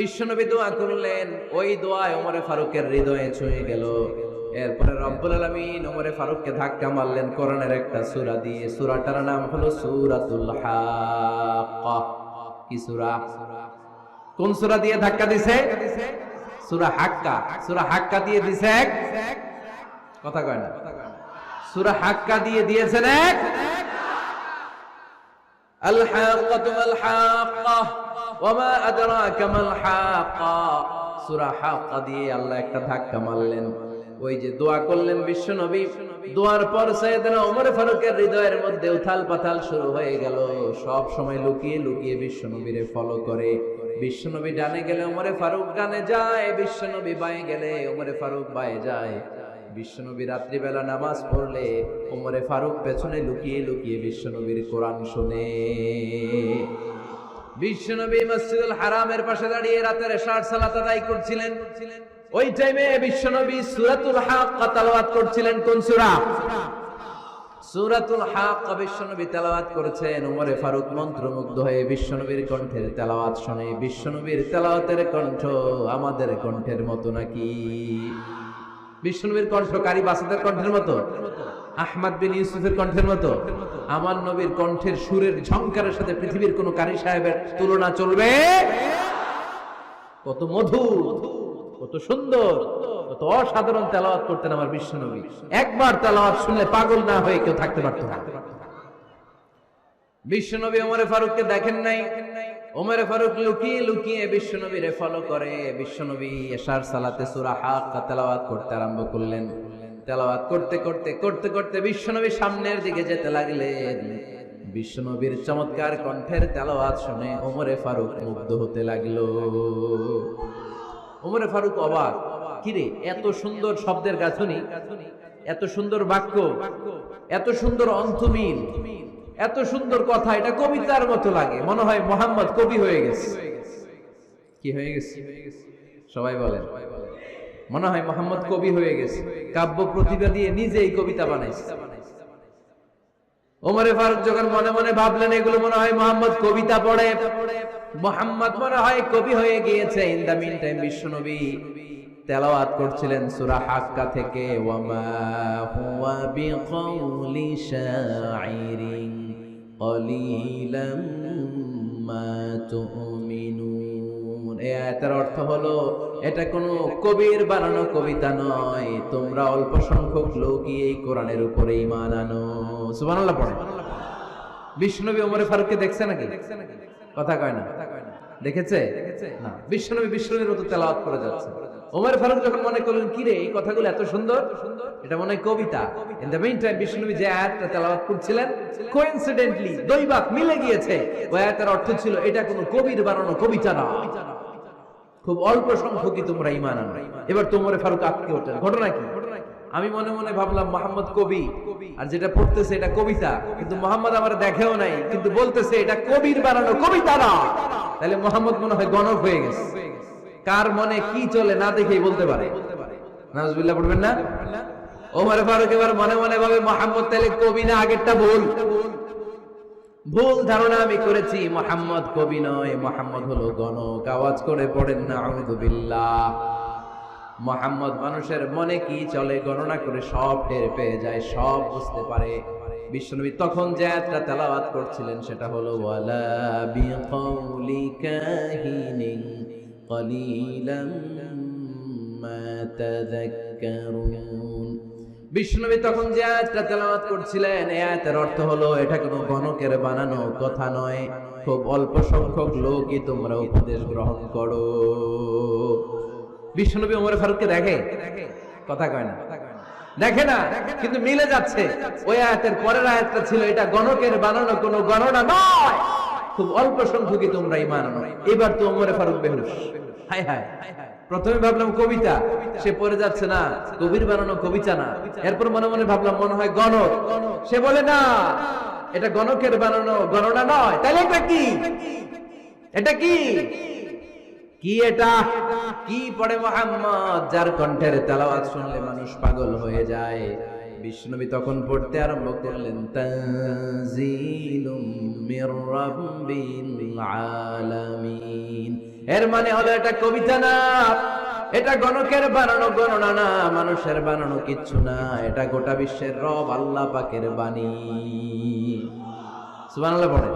বিশ্বনবী দোয়া করলেন, ওই দোয়ায় ওমরে ফারুকের হৃদয়ে ছুঁয়ে গেল। এরপরে রব্বুল আলামিন ওমরে ফারুককে ধাক্কা মারলেন কোরআনের একটা সূরা দিয়ে। সূরাটার নাম হলো সূরাতুল হাক্কা। কি সূরা? কোন সূরা দিয়ে ধাক্কা দিছে? সূরা হাক্কা। সূরা হাক্কা দিয়ে দিছে এক, কথা কয় না। সূরা হাক্কা দিয়ে দিয়েছেন এক। আল হাক্কাতু মাল হাক্কা ওয়া মা আদরাকা মাল হাক্কা। সূরা হাক্কা দিয়ে আল্লাহ একটা ধাক্কা মারলেন। ওই যে দোয়া করলেন বিশ্বনবী, দোয়ার পর সাইয়েদনা ওমর ফারুকের হৃদয়ের মধ্যে উথাল পাথাল শুরু হয়ে গেল। সব সময় লুকিয়ে লুকিয়ে বিশ্বনবীরে ফলো করে। বিশ্বনবী ডানে গেলে ওমরে ফারুক ডানে যায়, বিশ্বনবী বাঁয়ে গেলে ওমরে ফারুক বাঁয়ে যায়। বিশ্বনবী রাত্রিবেলা নামাজ পড়লে ওমরে ফারুক পেছনে লুকিয়ে লুকিয়ে বিশ্বনবীর কোরআন শুনে। বিশ্বনবী মসজিদুল হারামের পাশে দাঁড়িয়ে রাতের এশার সালাত আদায় করছিলেন। ওই টাইমে বিশ্বনবী সূরাতুল হাক্কা তেলাওয়াত করছিলেন। কোন সূরা? সূরাতুল হাক্কা বিশ্বনবী তেলাওয়াত করেছেন। ওমরে ফারুক মন্ত্রমুগ্ধ হয়ে বিশ্বনবীর কণ্ঠের তেলাওয়াত শুনে। বিশ্বনবীর তেলাওয়াতের কণ্ঠ আমাদের কণ্ঠের মতো নাকি? বিশ্বনবীর কণ্ঠ কারি বাসাদের কণ্ঠের মতো? আহমদ বিন ইউসুফের কণ্ঠের মতো? আমার নবীর কণ্ঠের সুরের ঝংকারের সাথে পৃথিবীর কোন কারি সাহেবের তুলনা চলবে? কত মধুর, কত সুন্দর, কত অসাধারণ তেলাওয়াত করতেন আমার বিশ্বনবী। একবার তেলাওয়াত শুনলে পাগল না হয়ে কেউ থাকতে পারত না। বিশ্বনবী ওমরে ফারুককে দেখেন নাই। ওমরে ফারুক লুকিয়ে লুকিয়ে বিশ্বনবীরে ফলো করে। বিশ্বনবী এশার সালাতে সূরা হাক্কা তেলাওয়াত করতে আরম্ভ করলেন। তেলাওয়াত করতে করতে করতে করতে বিশ্বনবী সামনের দিকে যেতে লাগলেন। বিশ্বনবীর চমৎকার কণ্ঠের তেলাওয়াত শুনে ওমরে ফারুক মুগ্ধ হতে লাগলো। ওমরে ফারুক অবাক, কিরে এত সুন্দর শব্দের গাঁথনি, এত সুন্দর বাক্য, এত সুন্দর অন্তমিল, এত সুন্দর কথা, এটা কবিতার মতো লাগে। মনে হয় মুহাম্মদ কবি হয়ে গেছে। কি হয়ে গেছে? সবাই বলেন, মনে হয় মুহাম্মদ কবি হয়ে গেছে। কাব্য প্রতিভা দিয়ে নিজেই কবিতা বানাইছে। ওমরে ফারুক যখন মনে মনে ভাবলেন এগুলো মনে হয় মুহাম্মদ কবিতা পড়ে, মুহাম্মদ মনে হয় কবি হয়ে গিয়েছে। ইন দা মিন টাইম বিশ্বনবী তেলাওয়াত করছিলেন সূরা হাক্কা থেকে, ওয়া মা হুয়া বিকাউলি শাইরিন ক্বালিলাম মা তুমিনুন। এই আয়াতের অর্থ হলো এটা কোনো কবির বানানো কবিতা নয়, তোমরা অল্প সংখ্যক লোকই এই কোরআনের উপরে ঈমান আনো। সুবহানাল্লাহ পড়ে। বিশ্বনবী ওমরে ফারুককে দেখছে নাকি? কথা কয় না। দেখেছে না? বিশ্বনবীর মতো তেলাওয়াত করে যাচ্ছে। ওমর ফারুক যখন মনে করলেন কিরে এই কথাগুলো এত সুন্দর, এটা মনে হয় কবিতা। ইন দ্য মিন টাইম বিশ্বনবী যে আয়াতটা তেলাওয়াত করছিলেন, কোইন্সিডেন্টলি দৈবাত মিলে গিয়েছে। ওই আয়াতের অর্থ ছিল এটা কোনো কবির বানানো কবিতা না, খুব অল্প সংখ্যকই তোমরা ঈমান আনো। এবার তো ওমর ফারুক আটকে ওঠেন। ঘটনা কি? আমি মনে মনে ভাবলাম মুহাম্মদ কবি, আর যেটা পড়তেছে এটা কবিতা, কিন্তু মুহাম্মদ আমার দেখেও নাই, কিন্তু বলতেছে এটা কবির বানানো কবিতা না। তাহলে মুহাম্মদ মনে হয় গণক হয়ে গেছে। কার মনে কি চলে না দেখেই বলতে পারে। নাউজুবিল্লাহ পড়বেন না? ওমর ফারুক এবার মনে মনে ভাবে মুহাম্মদ তাহলে কবি না, আগেরটা ভুল। ভুল ধারণা আমি করেছি, মুহাম্মদ কবি নয়, মুহাম্মদ হলো গণক। আওয়াজ করে পড়েন না আউযু বিল্লাহ। মুহাম্মদ মানুষের মনে কি চলে গণনা করে সব টের পেয়ে যায়, সব বুঝতে পারে। বিশ্বনবী তখন যে আয়াতটা তেলাওয়াত করছিলেন সেটা হলো ওয়ালা বিকাউলি কাহিনিন ক্বালিলাম মা তাযাক্কারুন। বিশ্বনবী তখন যে আয়াতটা তেলাওয়াত করছিলেন এই আয়াতের অর্থ হলো এটা কোনো গণকের বানানো কথা নয়, খুব অল্প সংখ্যক লোকই তোমরা উপদেশ গ্রহণ করো। বিশ্বনবী ওমর ফারুককে দেখে? কথা কয় না। দেখে না, কিন্তু মিলে যাচ্ছে। ওই আয়াতের পরের আয়াতটা ছিল এটা গণকের বানানো কোনো গণনা নয়, খুব অল্প সংখ্যকই তোমরা ঈমান আনো। এবার তো ওমর ফারুক বেহুশ। হায় হায়, প্রথমে ভাবলাম কবিতা, সে পড়ে যাচ্ছে না কবির বানানো কবিতা না। এরপর মনে মনে ভাবলাম মনে হয় গণক, সে বলে না এটা গণকের বানানো গণনা নয়। তাহলে এটা কি? এটা কি? কি এটা? কি পড়ে মুহাম্মদ, যার কণ্ঠের তেলাওয়াত শুনলে মানুষ পাগল হয়ে যায়। বিশ্বনবী তখন পড়তে আরম্ভ করলেন তানজিলুম মির রাব্বিল আলামিন। এর মানে হলো এটা কবিতা না, এটা গণকের বানানো গণনা না, মানুষের বানানো কিচ্ছু না, এটা গোটা বিশ্বের রব আল্লাহ পাকের বাণী। সুবহানাল্লাহ পড়ে।